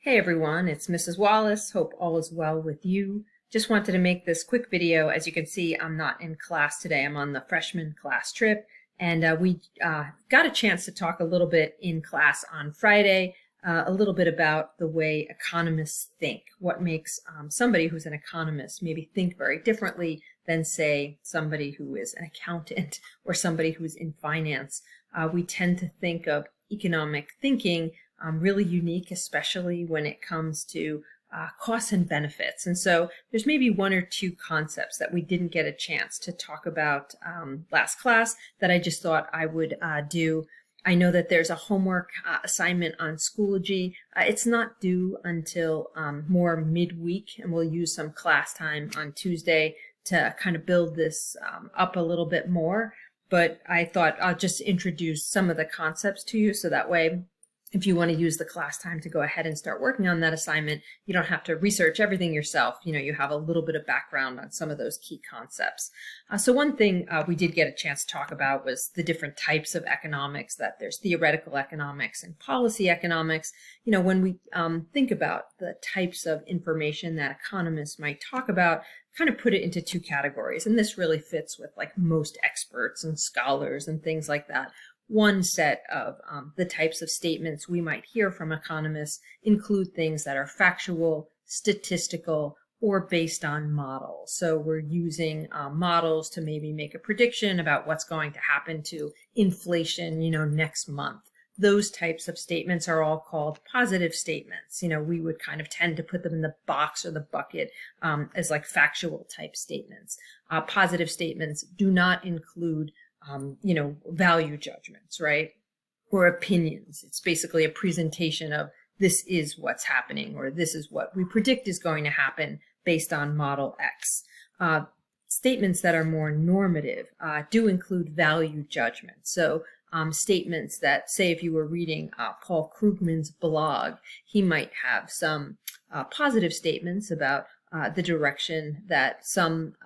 Hey everyone, it's Mrs. Wallace. Hope all is well with you. Just wanted to make this quick video. As you can see, I'm not in class today. I'm on the freshman class trip, and we got a chance to talk a little bit in class on Friday, a little bit about the way economists think, what makes somebody who's an economist maybe think very differently than, say, somebody who is an accountant or somebody who's in finance. We tend to think of economic thinking really unique, especially when it comes to costs and benefits. And so there's maybe one or two concepts that we didn't get a chance to talk about last class that I just thought I would do. I know that there's a homework assignment on Schoology. It's not due until more midweek, and we'll use some class time on Tuesday to kind of build this up a little bit more. But I thought I'll just introduce some of the concepts to you so that way if you want to use the class time to go ahead and start working on that assignment, you don't have to research everything yourself. You have a little bit of background on some of those key concepts. So one thing we did get a chance to talk about was the different types of economics, that there's theoretical economics and policy economics. When we think about the types of information that economists might talk about, kind of put it into two categories. And this really fits with like most experts and scholars and things like that. One set of the types of statements we might hear from economists include things that are factual, statistical, or based on models. So we're using models to maybe make a prediction about what's going to happen to inflation, next month. Those types of statements are all called positive statements. We would kind of tend to put them in the box or the bucket as like factual type statements. Positive statements do not include value judgments, right? Or opinions. It's basically a presentation of this is what's happening, or this is what we predict is going to happen based on model X. Statements that are more normative do include value judgments. So statements that, say, if you were reading Paul Krugman's blog, he might have some positive statements about the direction that some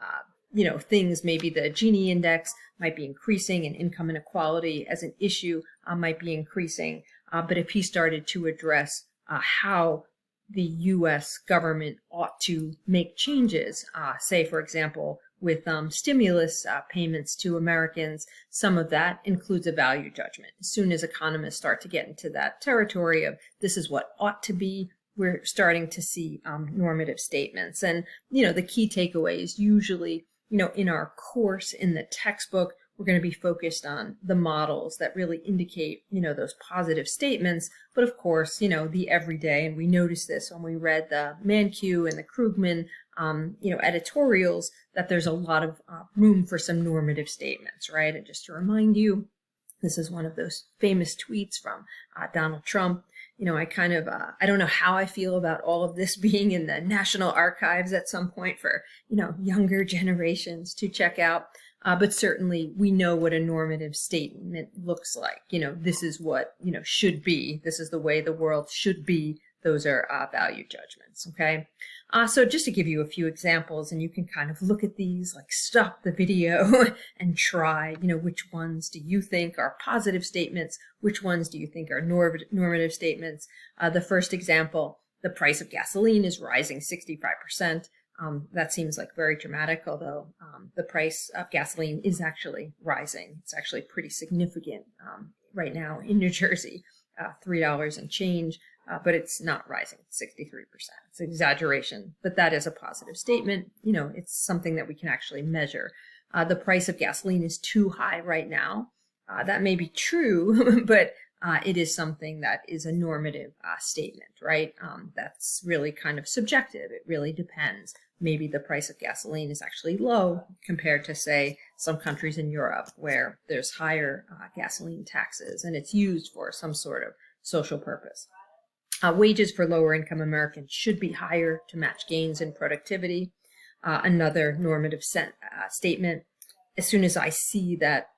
things, maybe the Gini index might be increasing and income inequality as an issue might be increasing. But if he started to address how the U.S. government ought to make changes, say, for example, with stimulus payments to Americans, some of that includes a value judgment. As soon as economists start to get into that territory of this is what ought to be, we're starting to see normative statements. And, the key takeaway is usually in our course, in the textbook, we're going to be focused on the models that really indicate, those positive statements. But of course, the everyday, and we noticed this when we read the Mankiw and the Krugman, editorials, that there's a lot of room for some normative statements, right? And just to remind you, this is one of those famous tweets from Donald Trump. I don't know how I feel about all of this being in the National Archives at some point for, younger generations to check out. But certainly we know what a normative statement looks like. This is what, should be. This is the way the world should be. Those are value judgments, okay? So just to give you a few examples, and you can kind of look at these, like stop the video and try, which ones do you think are positive statements? Which ones do you think are normative statements? The first example, the price of gasoline is rising 65%. That seems like very dramatic, although the price of gasoline is actually rising. It's actually pretty significant right now in New Jersey, $3 and change. But it's not rising 63%. It's an exaggeration, but that is a positive statement. It's something that we can actually measure. The price of gasoline is too high right now. That may be true, but it is something that is a normative statement, right? That's really kind of subjective. It really depends. Maybe the price of gasoline is actually low compared to, say, some countries in Europe where there's higher gasoline taxes and it's used for some sort of social purpose. Wages for lower income Americans should be higher to match gains in productivity. Another normative statement, as soon as I see that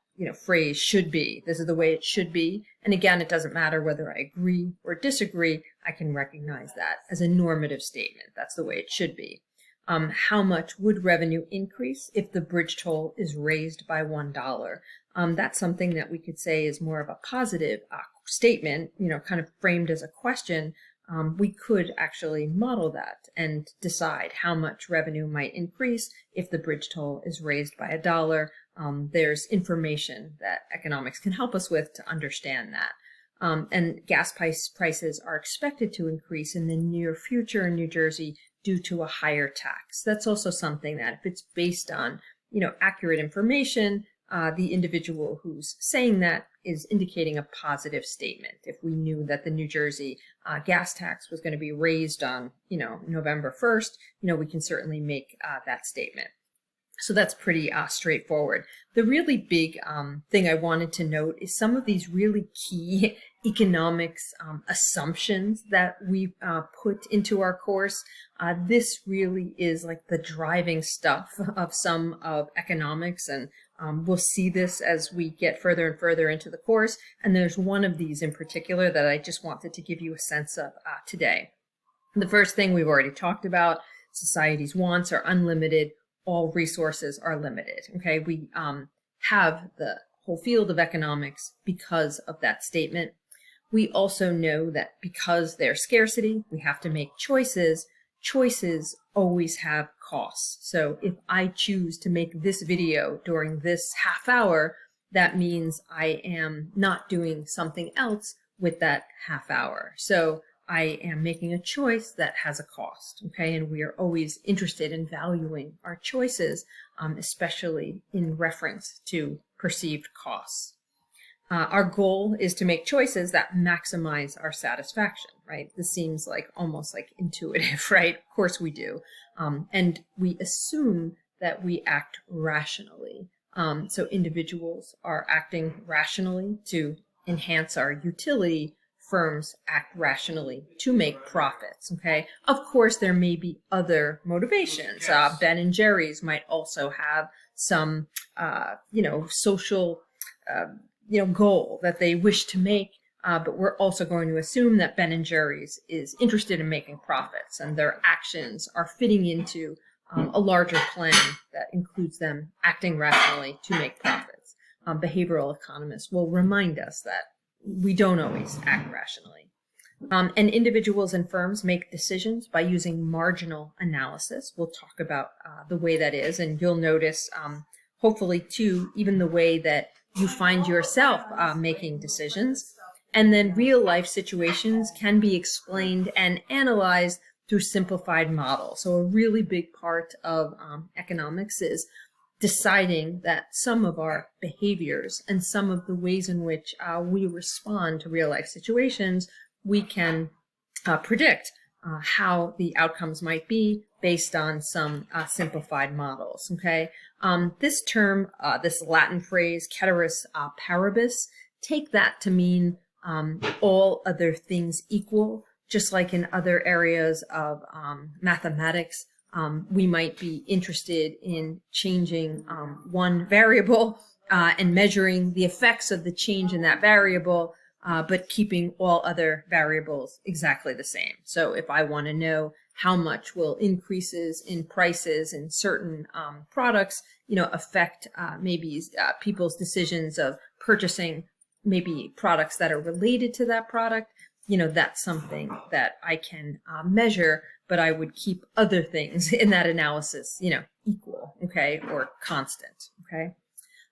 phrase should be, this is the way it should be. And again, it doesn't matter whether I agree or disagree, I can recognize that as a normative statement. That's the way it should be. How much would revenue increase if the bridge toll is raised by $1? That's something that we could say is more of a positive statement, kind of framed as a question. we could actually model that and decide how much revenue might increase if the bridge toll is raised by $1. There's information that economics can help us with to understand that. And gas prices are expected to increase in the near future in New Jersey due to a higher tax. That's also something that if it's based on, accurate information, the individual who's saying that is indicating a positive statement. If we knew that the New Jersey gas tax was going to be raised on, November 1st, we can certainly make that statement. So that's pretty straightforward. The really big thing I wanted to note is some of these really key economics assumptions that we put into our course. This really is like the driving stuff of some of economics, and we'll see this as we get further and further into the course. And there's one of these in particular that I just wanted to give you a sense of today. The first thing we've already talked about, society's wants are unlimited. All resources are limited. Okay, we have the whole field of economics because of that statement. We also know that because there's scarcity, we have to make choices. Choices always have costs. So if I choose to make this video during this half hour, that means I am not doing something else with that half hour. So I am making a choice that has a cost, okay? And we are always interested in valuing our choices, especially in reference to perceived costs. Our goal is to make choices that maximize our satisfaction, right? This seems like almost like intuitive, right? Of course we do. And we assume that we act rationally. So individuals are acting rationally to enhance our utility. Firms act rationally to make profits, okay? Of course, there may be other motivations. Ben and Jerry's might also have some, social, goal that they wish to make, but we're also going to assume that Ben and Jerry's is interested in making profits, and their actions are fitting into a larger plan that includes them acting rationally to make profits. Behavioral economists will remind us that we don't always act rationally. And individuals and firms make decisions by using marginal analysis. We'll talk about the way that is, and you'll notice, hopefully, too, even the way that you find yourself making decisions. And then real life situations can be explained and analyzed through simplified models. So a really big part of economics is deciding that some of our behaviors and some of the ways in which we respond to real life situations, we can predict how the outcomes might be based on some simplified models, okay? This term, this Latin phrase, ceteris paribus, take that to mean all other things equal, just like in other areas of mathematics. We might be interested in changing one variable and measuring the effects of the change in that variable, but keeping all other variables exactly the same. So if I want to know how much will increases in prices in certain products, affect maybe people's decisions of purchasing maybe products that are related to that product, that's something that I can measure, but I would keep other things in that analysis, equal, okay, or constant, okay?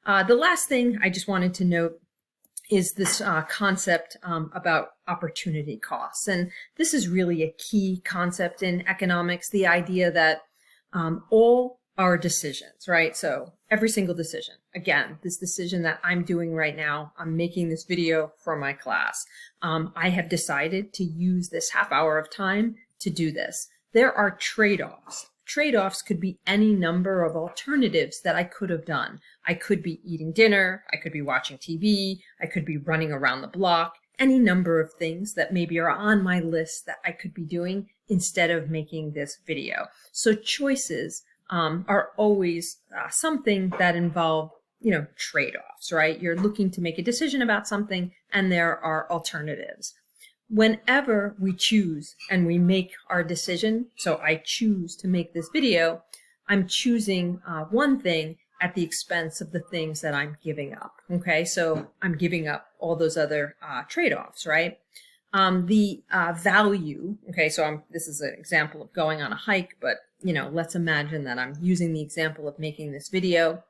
The last thing I just wanted to note is this concept about opportunity costs. And this is really a key concept in economics, the idea that all our decisions, right? So every single decision, again, this decision that I'm doing right now, I'm making this video for my class. I have decided to use this half hour of time to do this. There are trade-offs. Trade-offs could be any number of alternatives that I could have done. I could be eating dinner, I could be watching TV, I could be running around the block, any number of things that maybe are on my list that I could be doing instead of making this video. So choices are always something that involve, trade-offs, right? You're looking to make a decision about something and there are alternatives. Whenever we choose and we make our decision, so I choose to make this video, I'm choosing one thing at the expense of the things that I'm giving up, okay? So I'm giving up all those other trade-offs, right? The value, okay, so this is an example of going on a hike, but let's imagine that I'm using the example of making this video.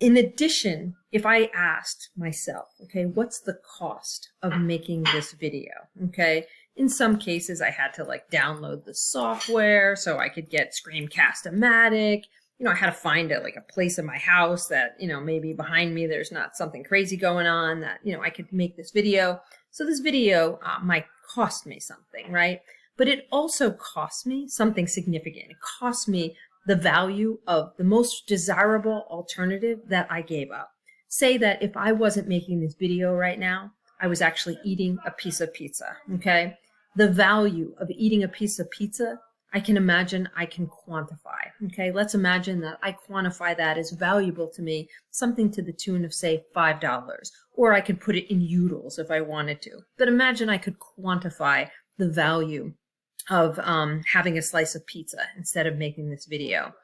In addition, if I asked myself, okay, what's the cost of making this video? Okay, in some cases I had to like download the software so I could get Screencast-O-Matic. I had to find a place in my house that, maybe behind me there's not something crazy going on, that, I could make this video. So this video might cost me something, right? But it also cost me something significant. It cost me the value of the most desirable alternative that I gave up. Say that if I wasn't making this video right now, I was actually eating a piece of pizza, okay? The value of eating a piece of pizza, I can imagine I can quantify, okay? Let's imagine that I quantify that as valuable to me, something to the tune of, say, $5, or I could put it in utils if I wanted to. But imagine I could quantify the value of having a slice of pizza instead of making this video.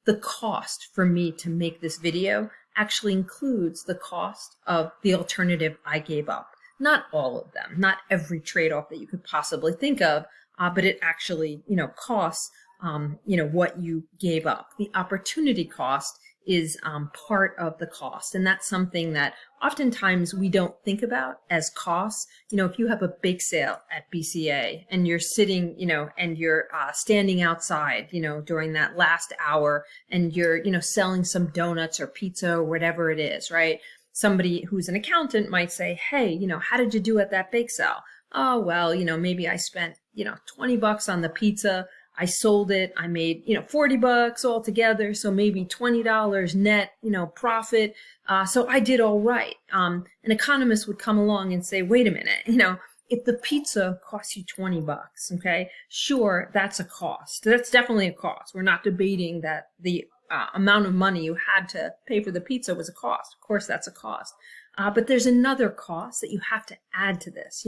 The cost for me to make this video actually includes the cost of the alternative I gave up. Not all of them, not every trade-off that you could possibly think of, but it actually, costs, what you gave up. The opportunity cost is part of the cost. And that's something that oftentimes we don't think about as costs. If you have a bake sale at BCA and you're sitting, and you're standing outside, during that last hour, and you're, selling some donuts or pizza or whatever it is, right? Somebody who's an accountant might say, hey, how did you do at that bake sale? Oh, well, maybe I spent, $20 on the pizza. I sold it. I made, $40 altogether. So maybe $20 net, profit. So I did all right. An economist would come along and say, wait a minute, if the pizza costs you $20, okay, sure, that's a cost. That's definitely a cost. We're not debating that the amount of money you had to pay for the pizza was a cost. Of course, that's a cost. But there's another cost that you have to add to this.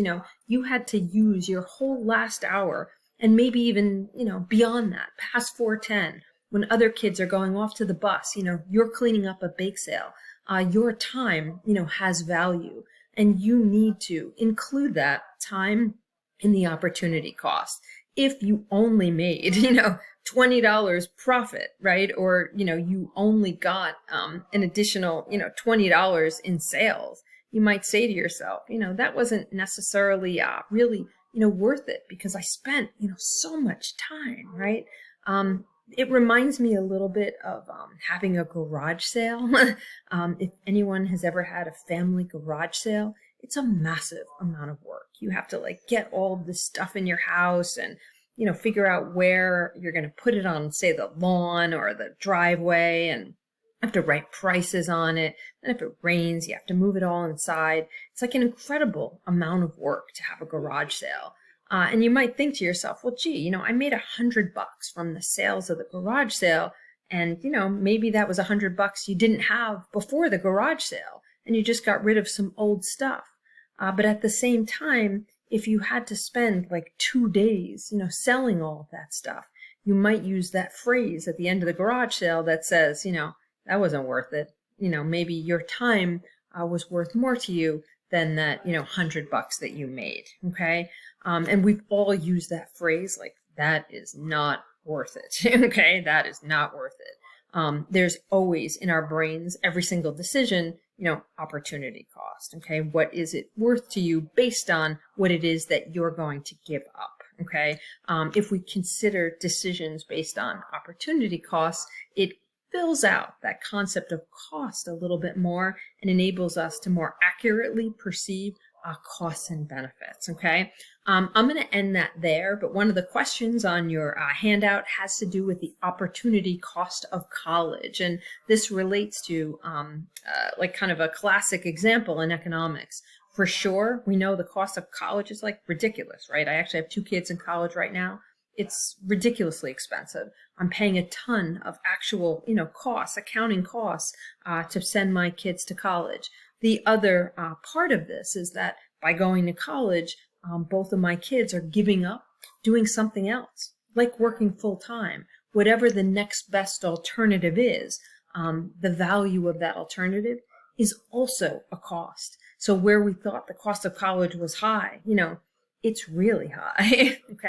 You had to use your whole last hour, and maybe even, beyond that, past 4:10, when other kids are going off to the bus, you're cleaning up a bake sale. Your time, has value, and you need to include that time in the opportunity cost. If you only made, $20 profit, right? Or, you only got an additional, $20 in sales, you might say to yourself, that wasn't necessarily really, worth it, because I spent, so much time, right? It reminds me a little bit of having a garage sale. If anyone has ever had a family garage sale, it's a massive amount of work. You have to get all of this stuff in your house and, figure out where you're going to put it on, say, the lawn or the driveway, and have to write prices on it. And if it rains, you have to move it all inside. It's like an incredible amount of work to have a garage sale. And you might think to yourself, well, gee, I made $100 from the sales of the garage sale. And, maybe that was $100 you didn't have before the garage sale, and you just got rid of some old stuff. But at the same time, if you had to spend 2 days, selling all of that stuff, you might use that phrase at the end of the garage sale that says, that wasn't worth it. Maybe your time was worth more to you than that, $100 that you made. Okay. And we've all used that phrase, that is not worth it. Okay. That is not worth it. There's always in our brains, every single decision, opportunity cost. Okay. What is it worth to you based on what it is that you're going to give up? Okay. If we consider decisions based on opportunity costs, it fills out that concept of cost a little bit more and enables us to more accurately perceive costs and benefits. Okay. I'm going to end that there, but one of the questions on your handout has to do with the opportunity cost of college. And this relates to kind of a classic example in economics. For sure, we know the cost of college is ridiculous, right? I actually have 2 kids in college right now. It's ridiculously expensive. I'm paying a ton of actual, costs, accounting costs, to send my kids to college. The other part of this is that by going to college, both of my kids are giving up doing something else, like working full time. Whatever the next best alternative is, the value of that alternative is also a cost. So where we thought the cost of college was high, It's really high. Okay.